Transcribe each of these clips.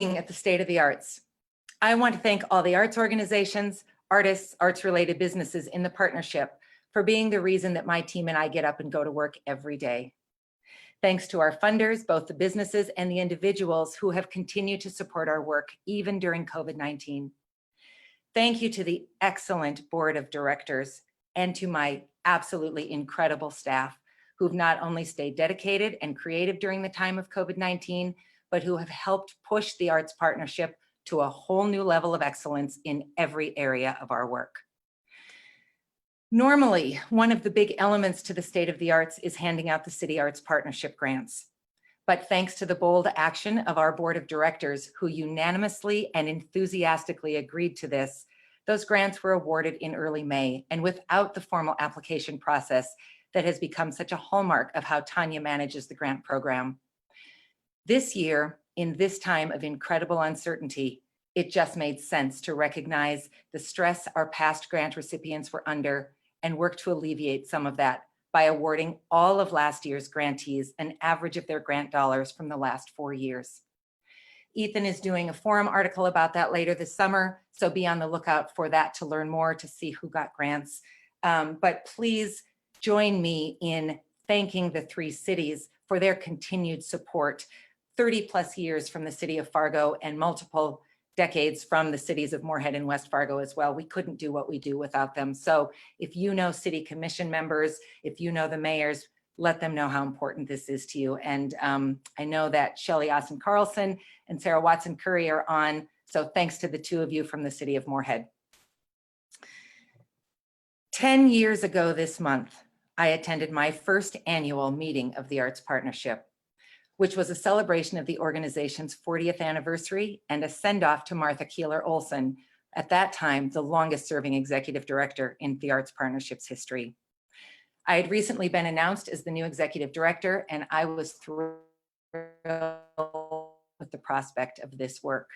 at the State of the Arts. I want to thank all the arts organizations, artists, arts-related businesses in the partnership for being the reason that my team and I get up and go to work every day. Thanks to our funders, both the businesses and the individuals who have continued to support our work even during COVID-19. Thank you to the excellent board of directors and to my absolutely incredible staff who've not only stayed dedicated and creative during the time of COVID-19, but who have helped push the Arts Partnership to a whole new level of excellence in every area of our work. Normally, one of the big elements to the State of the Arts is handing out the City Arts Partnership grants. But thanks to the bold action of our board of directors who unanimously and enthusiastically agreed to this, those grants were awarded in early May and without the formal application process that has become such a hallmark of how Tanya manages the grant program. This year, in this time of incredible uncertainty, it just made sense to recognize the stress our past grant recipients were under and work to alleviate some of that by awarding all of last year's grantees an average of their grant dollars from the last 4 years. Ethan is doing a forum article about that later this summer, so be on the lookout for that to learn more, to see who got grants. But please join me in thanking the 3 cities for their continued support. 30 plus years from the city of Fargo and multiple decades from the cities of Moorhead and West Fargo as well. We couldn't do what we do without them. So if you know city commission members, if you know the mayors, let them know how important this is to you. And I know that Shelley Austin Carlson and Sarah Watson Curry are on. So thanks to the 2 of you from the city of Moorhead. 10 years ago this month, I attended my first annual meeting of the Arts Partnership, which was a celebration of the organization's 40th anniversary and a send-off to Martha Keeler Olson, at that time, the longest serving executive director in the Arts Partnership's history. I had recently been announced as the new executive director, and I was thrilled with the prospect of this work.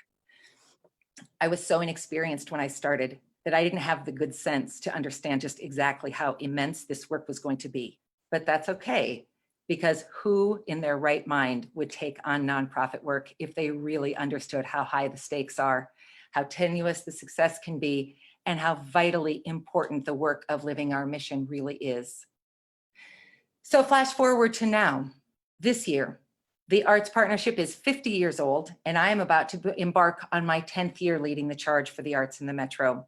I was so inexperienced when I started that I didn't have the good sense to understand just exactly how immense this work was going to be, but that's okay. Because who in their right mind would take on nonprofit work if they really understood how high the stakes are, how tenuous the success can be, and how vitally important the work of living our mission really is. So flash forward to now. This year, the Arts Partnership is 50 years old, and I am about to embark on my 10th year leading the charge for the arts in the Metro.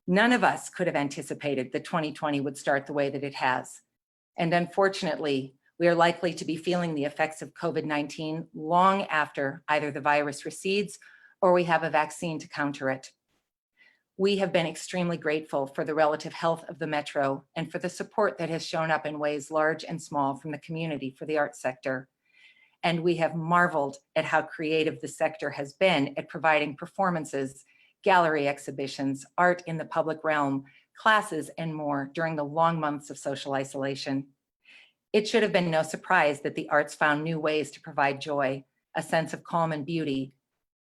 None of us could have anticipated that 2020 would start the way that it has. And unfortunately, we are likely to be feeling the effects of COVID-19 long after either the virus recedes or we have a vaccine to counter it. We have been extremely grateful for the relative health of the Metro and for the support that has shown up in ways large and small from the community for the arts sector. And we have marveled at how creative the sector has been at providing performances, gallery exhibitions, art in the public realm, classes, and more during the long months of social isolation. It should have been no surprise that the arts found new ways to provide joy, a sense of calm and beauty,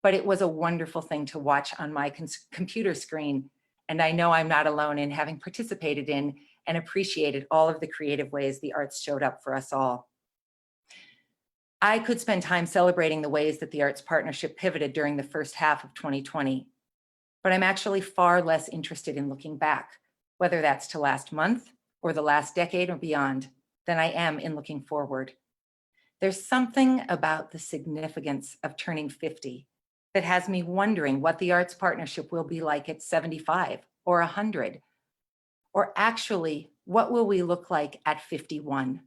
but it was a wonderful thing to watch on my computer screen, and I know I'm not alone in having participated in and appreciated all of the creative ways the arts showed up for us all. I could spend time celebrating the ways that the Arts Partnership pivoted during the first half of 2020, but I'm actually far less interested in looking back, whether that's to last month or the last decade or beyond, than I am in looking forward. There's something about the significance of turning 50 that has me wondering what the Arts Partnership will be like at 75 or 100, or actually, what will we look like at 51?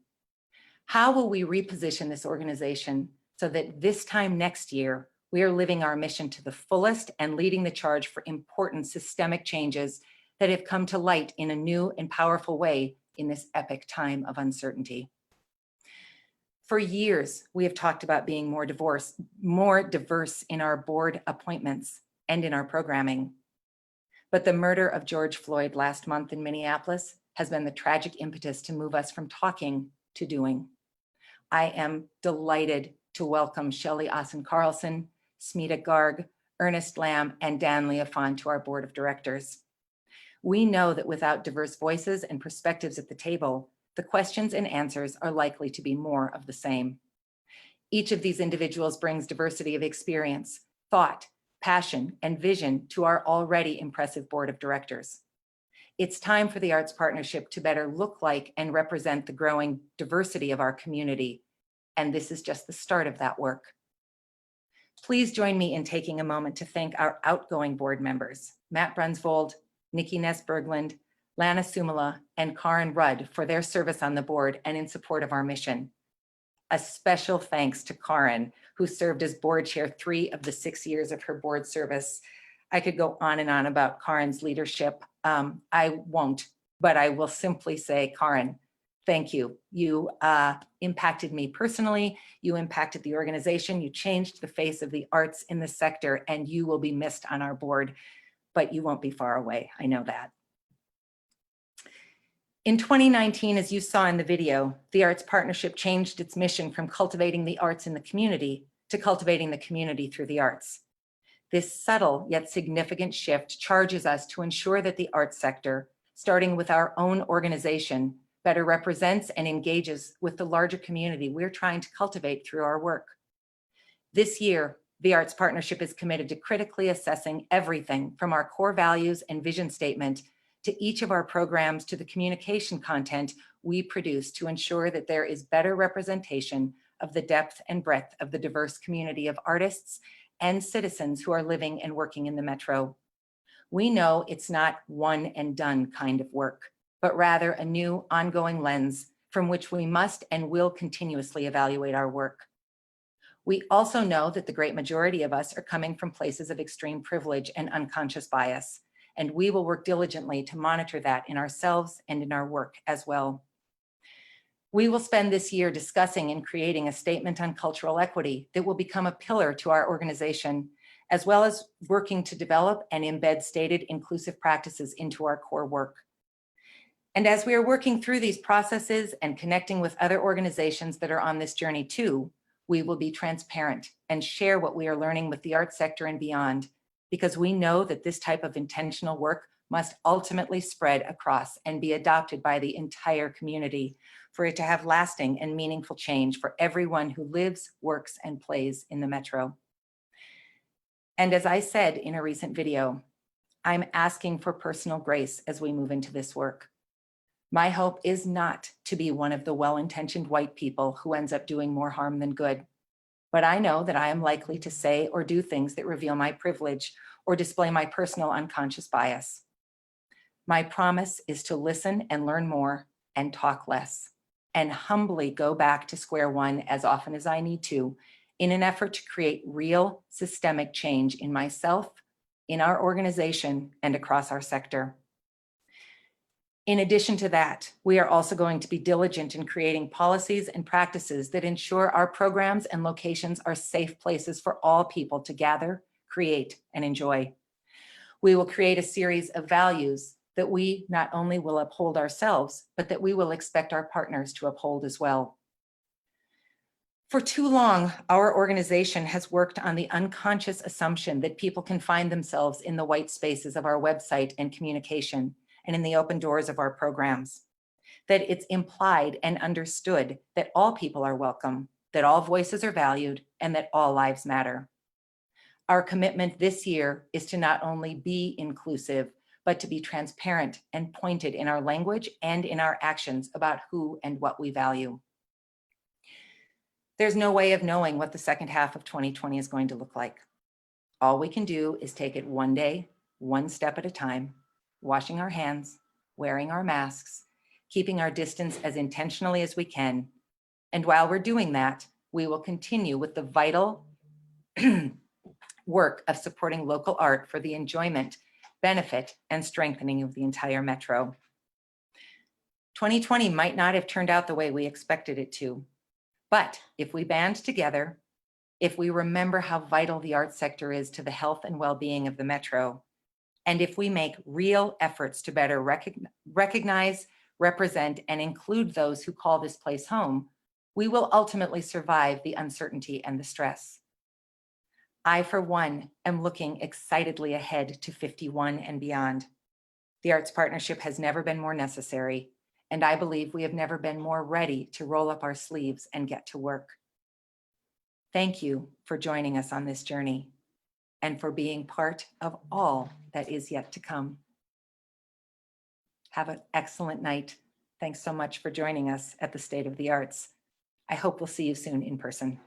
How will we reposition this organization so that this time next year, we are living our mission to the fullest and leading the charge for important systemic changes that have come to light in a new and powerful way in this epic time of uncertainty. For years, we have talked about being more diverse in our board appointments and in our programming. But the murder of George Floyd last month in Minneapolis has been the tragic impetus to move us from talking to doing. I am delighted to welcome Shelley Austin Carlson, Smita Garg, Ernest Lamb, and Dan Leofan to our board of directors. We know that without diverse voices and perspectives at the table, the questions and answers are likely to be more of the same. Each of these individuals brings diversity of experience, thought, passion, and vision to our already impressive board of directors. It's time for the Arts Partnership to better look like and represent the growing diversity of our community, and this is just the start of that work. Please join me in taking a moment to thank our outgoing board members, Matt Brunsvold, Nikki Ness-Berglund, Lana Sumala, and Karin Rudd for their service on the board and in support of our mission. A special thanks to Karin, who served as board chair 3 of the 6 years of her board service. I could go on and on about Karin's leadership. I won't, but I will simply say, Karin, thank you. You impacted me personally. You impacted the organization. You changed the face of the arts in the sector, and you will be missed on our board, but you won't be far away. I know that. In 2019, as you saw in the video, the Arts Partnership changed its mission from cultivating the arts in the community to cultivating the community through the arts. This subtle yet significant shift charges us to ensure that the arts sector, starting with our own organization, better represents and engages with the larger community we're trying to cultivate through our work. This year, the Arts Partnership is committed to critically assessing everything from our core values and vision statement to each of our programs to the communication content we produce to ensure that there is better representation of the depth and breadth of the diverse community of artists and citizens who are living and working in the Metro. We know it's not one and done kind of work, but rather a new ongoing lens from which we must and will continuously evaluate our work. We also know that the great majority of us are coming from places of extreme privilege and unconscious bias, and we will work diligently to monitor that in ourselves and in our work as well. We will spend this year discussing and creating a statement on cultural equity that will become a pillar to our organization, as well as working to develop and embed stated inclusive practices into our core work. And as we are working through these processes and connecting with other organizations that are on this journey too, we will be transparent and share what we are learning with the arts sector and beyond, because we know that this type of intentional work must ultimately spread across and be adopted by the entire community for it to have lasting and meaningful change for everyone who lives, works, and plays in the Metro. And as I said in a recent video, I'm asking for personal grace as we move into this work. My hope is not to be one of the well-intentioned white people who ends up doing more harm than good. But I know that I am likely to say or do things that reveal my privilege or display my personal unconscious bias. My promise is to listen and learn more and talk less, and humbly go back to square one as often as I need to in an effort to create real systemic change in myself, in our organization, and across our sector. In addition to that, we are also going to be diligent in creating policies and practices that ensure our programs and locations are safe places for all people to gather, create, and enjoy. We will create a series of values that we not only will uphold ourselves, but that we will expect our partners to uphold as well. For too long, our organization has worked on the unconscious assumption that people can find themselves in the white spaces of our website and communication, and in the open doors of our programs, that it's implied and understood that all people are welcome, that all voices are valued, and that all lives matter. Our commitment this year is to not only be inclusive, but to be transparent and pointed in our language and in our actions about who and what we value. There's no way of knowing what the second half of 2020 is going to look like. All we can do is take it one day, one step at a time, washing our hands, wearing our masks, keeping our distance as intentionally as we can. And while we're doing that, we will continue with the vital work of supporting local art for the enjoyment, benefit, and strengthening of the entire Metro. 2020 might not have turned out the way we expected it to, but if we band together, if we remember how vital the arts sector is to the health and well-being of the Metro, and if we make real efforts to better recognize, represent, and include those who call this place home, we will ultimately survive the uncertainty and the stress. I, for one, am looking excitedly ahead to 51 and beyond. The Arts Partnership has never been more necessary, and I believe we have never been more ready to roll up our sleeves and get to work. Thank you for joining us on this journey and for being part of all that is yet to come. Have an excellent night. Thanks so much for joining us at the State of the Arts. I hope we'll see you soon in person.